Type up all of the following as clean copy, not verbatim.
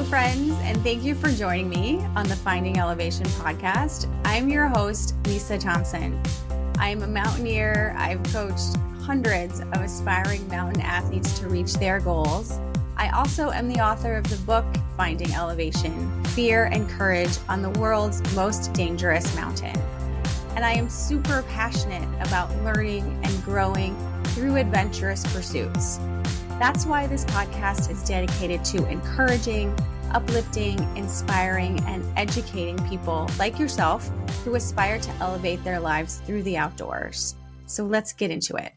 friends, and thank you for joining me on the Finding Elevation podcast. I'm your host, Lisa Thompson. I'm a mountaineer. I've coached hundreds of aspiring mountain athletes to reach their goals. I also am the author of the book, Finding Elevation, Fear and Courage on the World's Most Dangerous Mountain. And I am super passionate about learning and growing through adventurous pursuits. That's why this podcast is dedicated to encouraging, uplifting, inspiring, and educating people like yourself who aspire to elevate their lives through the outdoors. So let's get into it.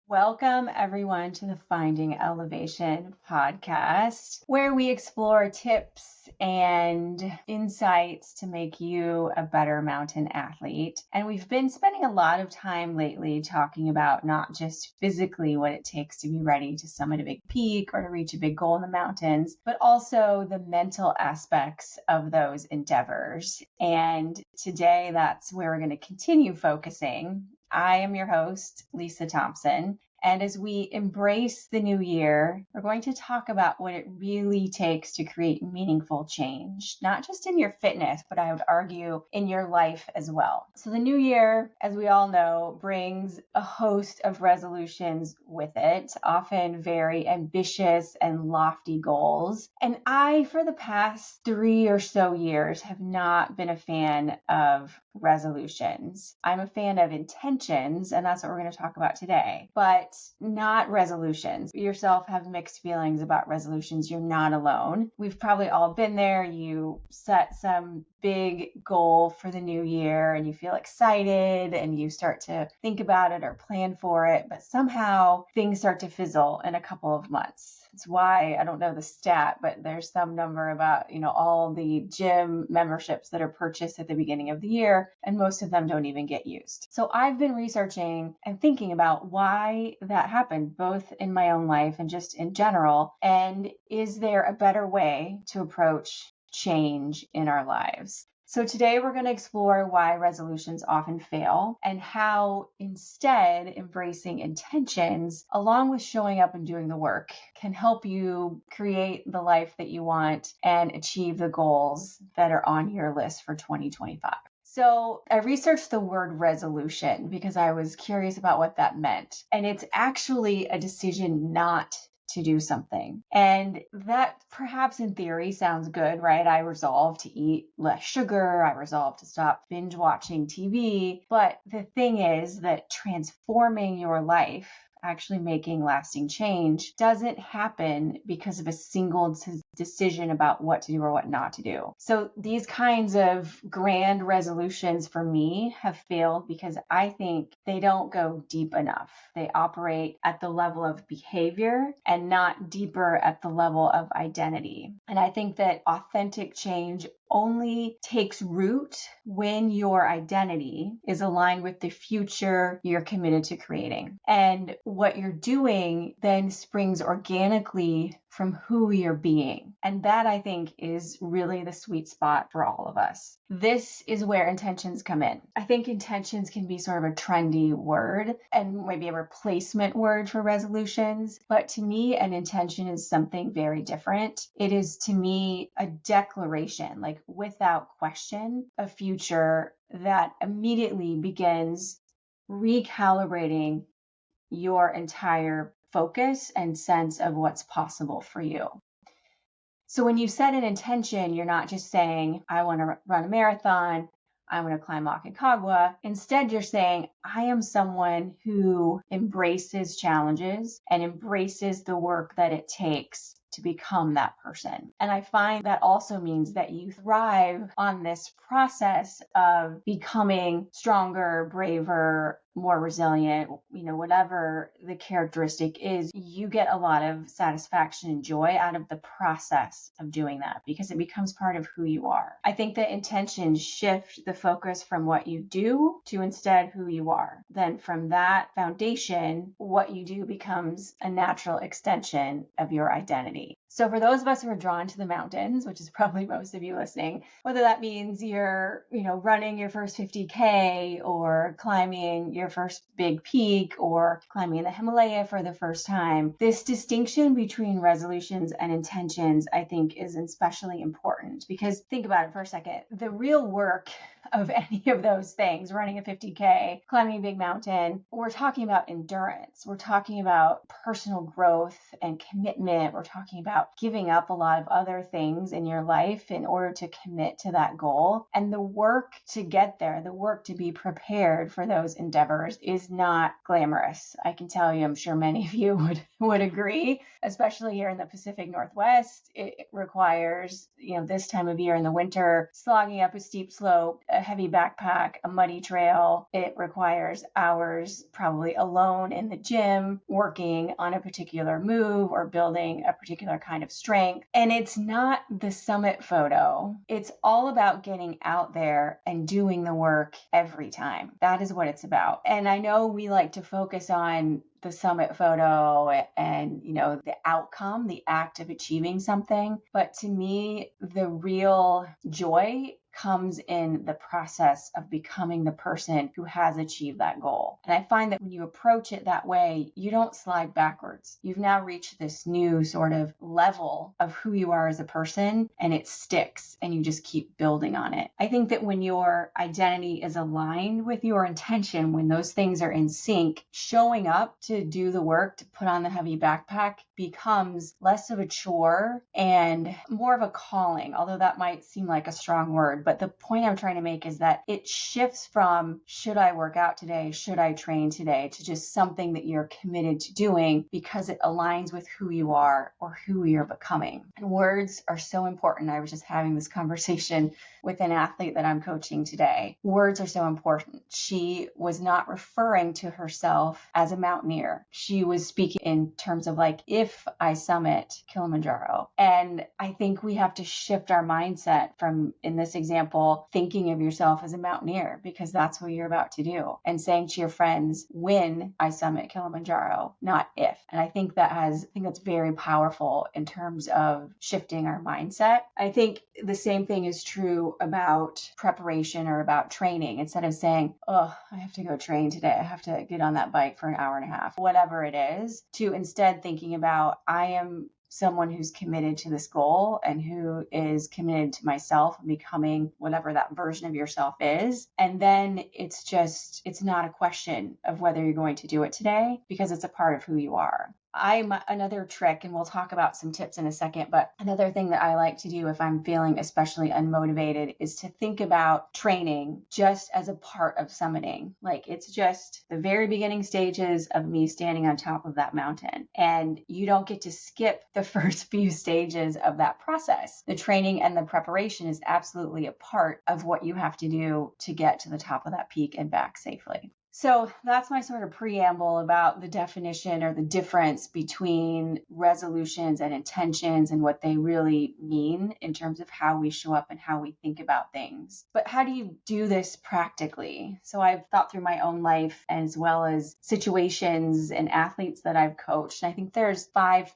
Welcome, everyone, to the Finding Elevation podcast, where we explore tips and insights to make you a better mountain athlete. And we've been spending a lot of time lately talking about not just physically what it takes to be ready to summit a big peak or to reach a big goal in the mountains, but also the mental aspects of those endeavors. And today, that's where we're going to continue focusing. I am your host, Lisa Thompson, and as we embrace the new year, we're going to talk about what it really takes to create meaningful change, not just in your fitness, but I would argue in your life as well. So the new year, as we all know, brings a host of resolutions with it, often very ambitious and lofty goals. And I, for the past 3 or so years, have not been a fan of resolutions. I'm a fan of intentions, and that's what we're going to talk about today, but not resolutions. You yourself have mixed feelings about resolutions. You're not alone. We've probably all been there. You set some big goal for the new year and you feel excited and you start to think about it or plan for it, but somehow things start to fizzle in a couple of months. It's why, I don't know the stat, but there's some number about, all the gym memberships that are purchased at the beginning of the year, and most of them don't even get used. So I've been researching and thinking about why that happened, both in my own life and just in general. And is there a better way to approach change in our lives? So today we're going to explore why resolutions often fail and how instead embracing intentions along with showing up and doing the work can help you create the life that you want and achieve the goals that are on your list for 2025. So I researched the word resolution because I was curious about what that meant. And it's actually a decision not to do something. And that perhaps in theory sounds good, right? I resolve to eat less sugar. I resolve to stop binge watching TV. But the thing is that transforming your life, actually making lasting change, doesn't happen because of a single decision about what to do or what not to do. So these kinds of grand resolutions for me have failed because I think they don't go deep enough. They operate at the level of behavior and not deeper at the level of identity. And I think that authentic change only takes root when your identity is aligned with the future you're committed to creating. And what you're doing then springs organically from who you're being. And that, I think, is really the sweet spot for all of us. This is where intentions come in. I think intentions can be sort of a trendy word and maybe a replacement word for resolutions. But to me, an intention is something very different. It is, to me, a declaration, like without question, a future that immediately begins recalibrating your entire focus and sense of what's possible for you. So when you set an intention, you're not just saying, I want to run a marathon, I want to climb Aconcagua. Instead, you're saying, I am someone who embraces challenges and embraces the work that it takes to become that person. And I find that also means that you thrive on this process of becoming stronger, braver, more resilient, whatever the characteristic is, you get a lot of satisfaction and joy out of the process of doing that because it becomes part of who you are. I think that intentions shift the focus from what you do to instead who you are. Then from that foundation, what you do becomes a natural extension of your identity. So for those of us who are drawn to the mountains, which is probably most of you listening, whether that means you're, running your first 50K or climbing your first big peak or climbing the Himalaya for the first time, this distinction between resolutions and intentions, I think, is especially important, because think about it for a second. The real work of any of those things, running a 50K, climbing a big mountain, we're talking about endurance. We're talking about personal growth and commitment. We're talking about giving up a lot of other things in your life in order to commit to that goal. And the work to get there, the work to be prepared for those endeavors is not glamorous. I can tell you, I'm sure many of you would agree, especially here in the Pacific Northwest. It requires, this time of year in the winter, slogging up a steep slope, a heavy backpack, a muddy trail. It requires hours probably alone in the gym, working on a particular move or building a particular kind of strength. And it's not the summit photo. It's all about getting out there and doing the work every time. That is what it's about. And I know we like to focus on the summit photo and, the outcome, the act of achieving something. But to me, the real joy comes in the process of becoming the person who has achieved that goal. And I find that when you approach it that way, you don't slide backwards. You've now reached this new sort of level of who you are as a person, and it sticks, and you just keep building on it. I think that when your identity is aligned with your intention, when those things are in sync, showing up to do the work, to put on the heavy backpack, becomes less of a chore and more of a calling, although that might seem like a strong word. But the point I'm trying to make is that it shifts from, should I work out today? Should I train today? To just something that you're committed to doing because it aligns with who you are or who you're becoming. And words are so important. I was just having this conversation with an athlete that I'm coaching today. Words are so important. She was not referring to herself as a mountaineer. She was speaking in terms of like, if I summit Kilimanjaro. And I think we have to shift our mindset from, in this example, thinking of yourself as a mountaineer, because that's what you're about to do, and saying to your friends, when I summit Kilimanjaro, not if. And I think that's very powerful in terms of shifting our mindset. I think the same thing is true about preparation or about training. Instead of saying, oh, I have to go train today, I have to get on that bike for an hour and a half, whatever it is, to instead thinking about, I am someone who's committed to this goal and who is committed to myself and becoming whatever that version of yourself is. And then it's not a question of whether you're going to do it today, because it's a part of who you are. Another trick, and we'll talk about some tips in a second, but another thing that I like to do if I'm feeling especially unmotivated is to think about training just as a part of summiting. Like, it's just the very beginning stages of me standing on top of that mountain. And you don't get to skip the first few stages of that process. The training and the preparation is absolutely a part of what you have to do to get to the top of that peak and back safely. So that's my sort of preamble about the definition or the difference between resolutions and intentions and what they really mean in terms of how we show up and how we think about things. But how do you do this practically? So I've thought through my own life as well as situations and athletes that I've coached. And I think there's 5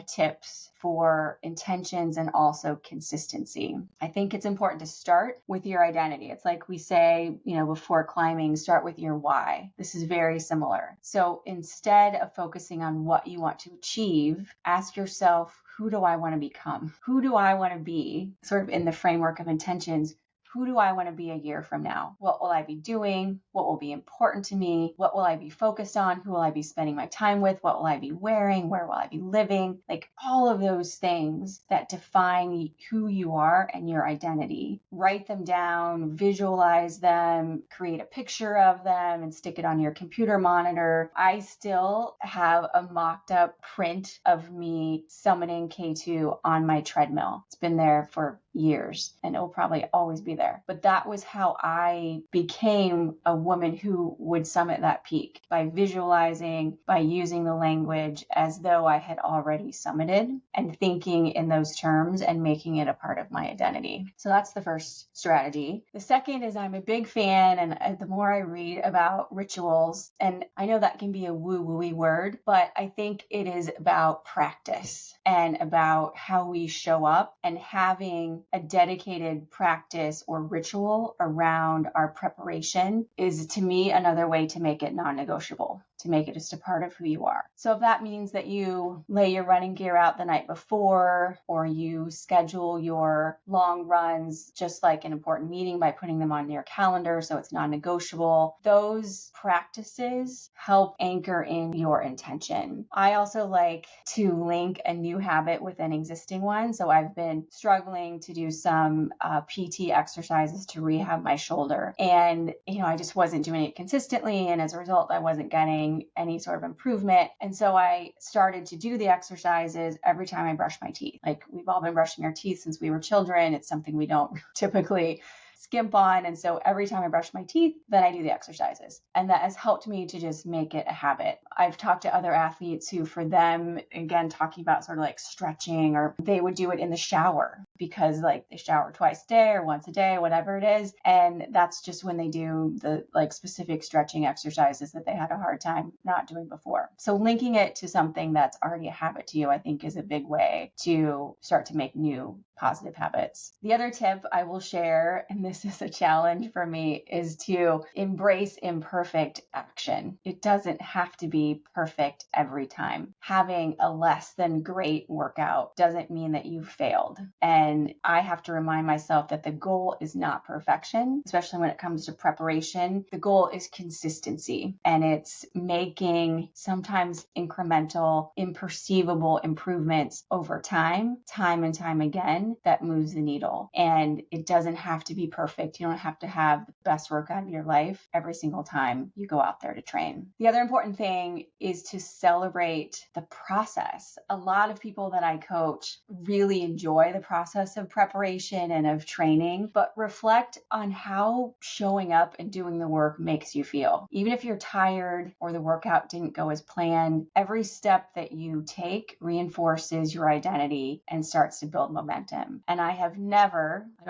tips for intentions and also consistency. I think it's important to start with your identity. It's like we say, before climbing, start with your why. This is very similar. So instead of focusing on what you want to achieve, ask yourself, who do I want to become? Who do I want to be? Sort of in the framework of intentions. Who do I want to be a year from now? What will I be doing? What will be important to me? What will I be focused on? Who will I be spending my time with? What will I be wearing? Where will I be living? Like, all of those things that define who you are and your identity. Write them down, visualize them, create a picture of them, and stick it on your computer monitor. I still have a mocked up print of me summiting K2 on my treadmill. It's been there for years, and it will probably always be there there. But that was how I became a woman who would summit that peak, by visualizing, by using the language as though I had already summited, and thinking in those terms and making it a part of my identity. So that's the first strategy. The second is I'm a big fan, and the more I read about rituals, and I know that can be a woo-woo-y word, but I think it is about practice and about how we show up, and having a dedicated practice or ritual around our preparation is, to me, another way to make it non-negotiable, to make it just a part of who you are. So if that means that you lay your running gear out the night before, or you schedule your long runs just like an important meeting by putting them on your calendar so it's non-negotiable, those practices help anchor in your intention. I also like to link a new habit with an existing one. So I've been struggling to do some PT exercises to rehab my shoulder, and I just wasn't doing it consistently, and as a result I wasn't getting any sort of improvement. And so I started to do the exercises every time I brush my teeth. Like, we've all been brushing our teeth since we were children. It's something we don't typically skimp on. And so every time I brush my teeth, then I do the exercises. And that has helped me to just make it a habit. I've talked to other athletes who, for them, again, talking about sort of like stretching, or they would do it in the shower because like they shower twice a day or once a day, whatever it is. And that's just when they do the like specific stretching exercises that they had a hard time not doing before. So linking it to something that's already a habit to you, I think, is a big way to start to make new positive habits. The other tip I will share, and this is a challenge for me, is to embrace imperfect action. It doesn't have to be perfect every time. Having a less than great workout doesn't mean that you failed. And I have to remind myself that the goal is not perfection, especially when it comes to preparation. The goal is consistency, and it's making sometimes incremental, imperceivable improvements over time and time again, that moves the needle. And it doesn't have to be perfect. You don't have to have the best workout of your life every single time you go out there to train. The other important thing is to celebrate the process. A lot of people that I coach really enjoy the process of preparation and of training, but reflect on how showing up and doing the work makes you feel. Even if you're tired or the workout didn't go as planned, every step that you take reinforces your identity and starts to build momentum. And I don't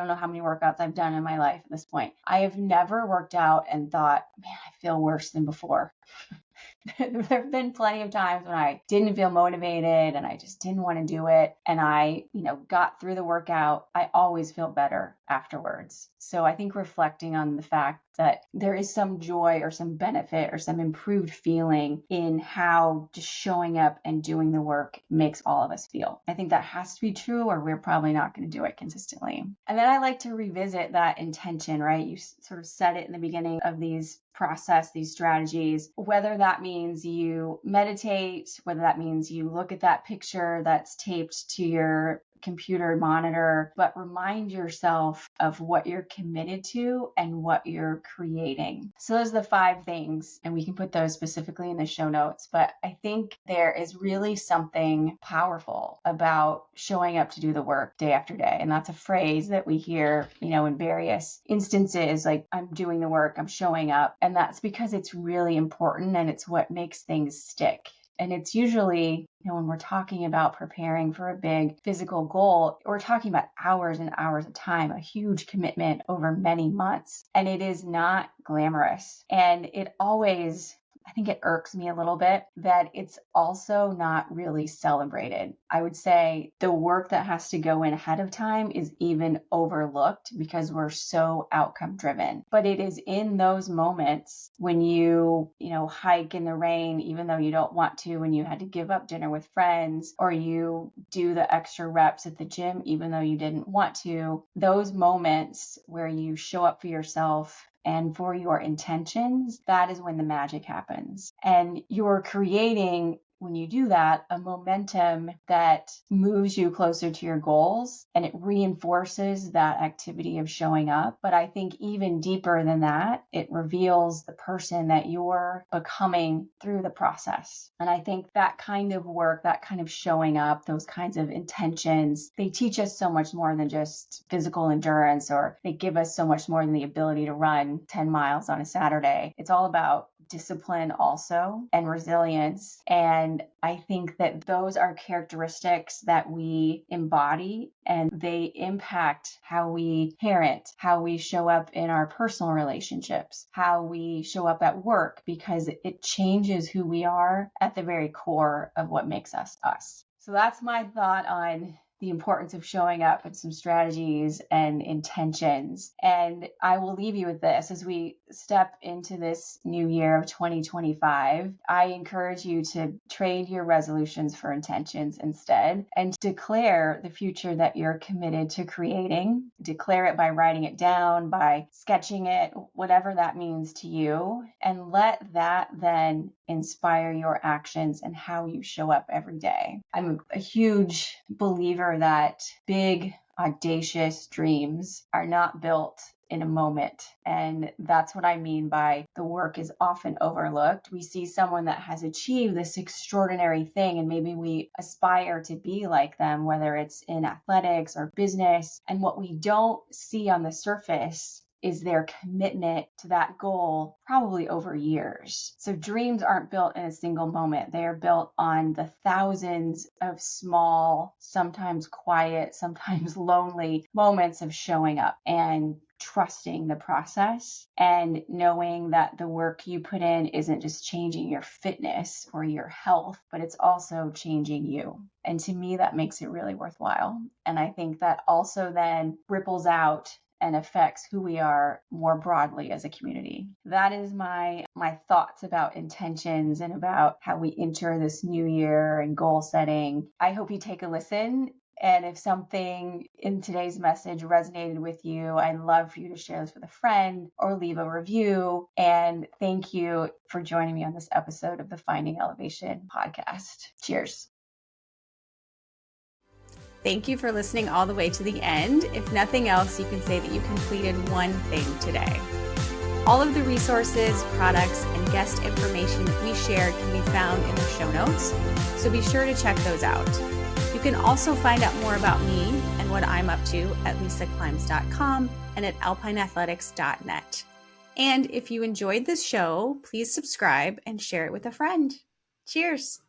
know how many workouts I've done in my life at this point. I have never worked out and thought, man, I feel worse than before. There have been plenty of times when I didn't feel motivated and I just didn't want to do it. And I, got through the workout. I always feel better afterwards. So I think reflecting on the fact that there is some joy or some benefit or some improved feeling in how just showing up and doing the work makes all of us feel. I think that has to be true, or we're probably not going to do it consistently. And then I like to revisit that intention, right? You sort of said it in the beginning of these strategies, whether that means you meditate, whether that means you look at that picture that's taped to your computer monitor, but remind yourself of what you're committed to and what you're creating. So those are the 5 things, and we can put those specifically in the show notes, but I think there is really something powerful about showing up to do the work day after day. And that's a phrase that we hear, in various instances, like, I'm doing the work, I'm showing up. And that's because it's really important, and it's what makes things stick. And it's usually, when we're talking about preparing for a big physical goal, we're talking about hours and hours of time, a huge commitment over many months. And it is not glamorous. And I think it irks me a little bit that it's also not really celebrated. I would say the work that has to go in ahead of time is even overlooked because we're so outcome driven. But it is in those moments when you hike in the rain, even though you don't want to, when you had to give up dinner with friends, or you do the extra reps at the gym, even though you didn't want to, those moments where you show up for yourself and for your intentions, that is when the magic happens. And you're creating when you do that, a momentum that moves you closer to your goals, and it reinforces that activity of showing up. But I think even deeper than that, it reveals the person that you're becoming through the process. And I think that kind of work, that kind of showing up, those kinds of intentions, they teach us so much more than just physical endurance, or they give us so much more than the ability to run 10 miles on a Saturday. It's all about discipline also, and resilience. And I think that those are characteristics that we embody, and they impact how we parent, how we show up in our personal relationships, how we show up at work, because it changes who we are at the very core of what makes us us. So that's my thought on the importance of showing up, and some strategies and intentions. And I will leave you with this as we step into this new year of 2025. I encourage you to trade your resolutions for intentions instead, and declare the future that you're committed to creating. Declare it by writing it down, by sketching it, whatever that means to you, and let that then inspire your actions and how you show up every day. I'm a huge believer that big, audacious dreams are not built in a moment. And that's what I mean by the work is often overlooked. We see someone that has achieved this extraordinary thing, and maybe we aspire to be like them, whether it's in athletics or business. And what we don't see on the surface is their commitment to that goal, probably over years. So dreams aren't built in a single moment. They are built on the thousands of small, sometimes quiet, sometimes lonely moments of showing up and trusting the process, and knowing that the work you put in isn't just changing your fitness or your health, but it's also changing you. And to me, that makes it really worthwhile. And I think that also then ripples out and affects who we are more broadly as a community. That is my thoughts about intentions and about how we enter this new year and goal setting. I hope you take a listen. And if something in today's message resonated with you, I'd love for you to share this with a friend or leave a review. And thank you for joining me on this episode of the Finding Elevation podcast. Cheers. Thank you for listening all the way to the end. If nothing else, you can say that you completed one thing today. All of the resources, products, and guest information that we shared can be found in the show notes, so be sure to check those out. You can also find out more about me and what I'm up to at lisaclimbs.com and at alpineathletics.net. And if you enjoyed this show, please subscribe and share it with a friend. Cheers!